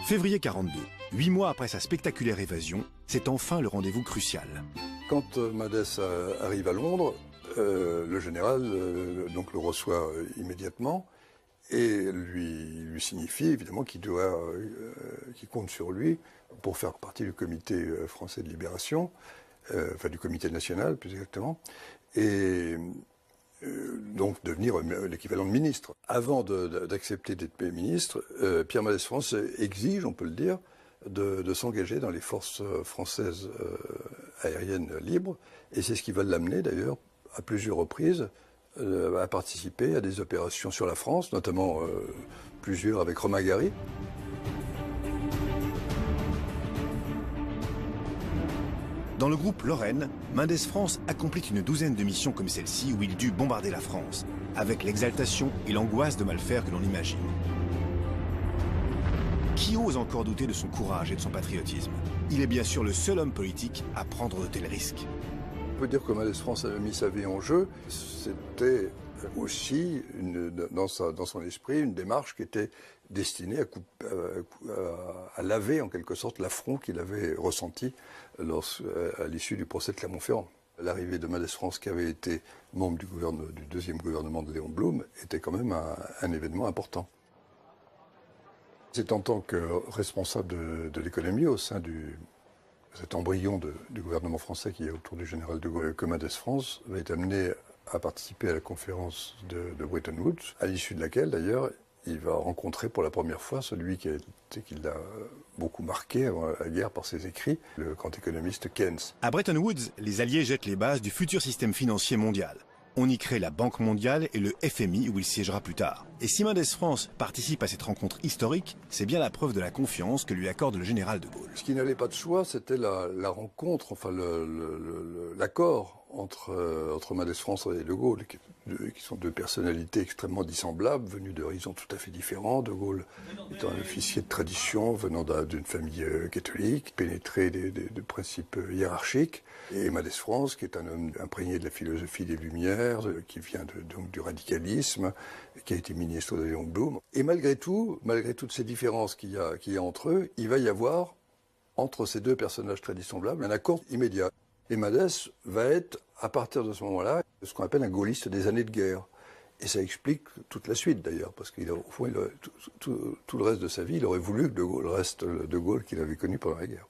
Février 42, 8 mois après sa spectaculaire évasion, c'est enfin le rendez-vous crucial. Quand Madès arrive à Londres, le général donc le reçoit immédiatement et lui signifie évidemment qu'il compte sur lui pour faire partie du comité français de libération, enfin du comité national plus exactement, et donc devenir l'équivalent de ministre. Avant d'accepter d'être ministre, Pierre Mendès France exige, on peut le dire, de s'engager dans les forces françaises aériennes libres, et c'est ce qui va l'amener d'ailleurs à plusieurs reprises à participer à des opérations sur la France, notamment plusieurs avec Romain Gary. Dans le groupe Lorraine, Mendès France accomplit une douzaine de missions comme celle-ci où il dut bombarder la France, avec l'exaltation et l'angoisse de mal faire que l'on imagine. Qui ose encore douter de son courage et de son patriotisme? Il est bien sûr le seul homme politique à prendre de tels risques. On peut dire que Mendès France avait mis sa vie en jeu. C'était aussi, dans son esprit, une démarche qui était destinée à laver en quelque sorte l'affront qu'il avait ressenti à l'issue du procès de Clermont-Ferrand. L'arrivée de Mendès France, qui avait été membre du deuxième gouvernement de Léon Blum, était quand même un événement important. C'est en tant que responsable de l'économie au sein cet embryon du gouvernement français qui est autour du général de Gaulle que Mendès France va être amené à participer à la conférence de Bretton Woods, à l'issue de laquelle d'ailleurs il va rencontrer pour la première fois celui qui l'a beaucoup marqué avant la guerre par ses écrits, le grand économiste Keynes. À Bretton Woods, les Alliés jettent les bases du futur système financier mondial. On y crée la Banque mondiale et le FMI où il siégera plus tard. Et si Mendès France participe à cette rencontre historique, c'est bien la preuve de la confiance que lui accorde le général de Gaulle. Ce qui n'allait pas de soi, c'était la rencontre, enfin l'accord entre Mendès France et de Gaulle, qui sont deux personnalités extrêmement dissemblables, venues d'horizons tout à fait différents. De Gaulle étant un officier de tradition, venant d'une famille catholique, pénétré de principes hiérarchiques, et Mendès France, qui est un homme imprégné de la philosophie des Lumières, qui vient donc du radicalisme, qui a été ministre de Léon Blum. Et malgré toutes ces différences qu'il y a entre eux, il va y avoir, entre ces deux personnages très dissemblables, un accord immédiat. Et Mendès va être, à partir de ce moment-là, ce qu'on appelle un gaulliste des années de guerre. Et ça explique toute la suite d'ailleurs, parce qu'au fond, tout le reste de sa vie, il aurait voulu que De Gaulle reste de Gaulle qu'il avait connu pendant la guerre.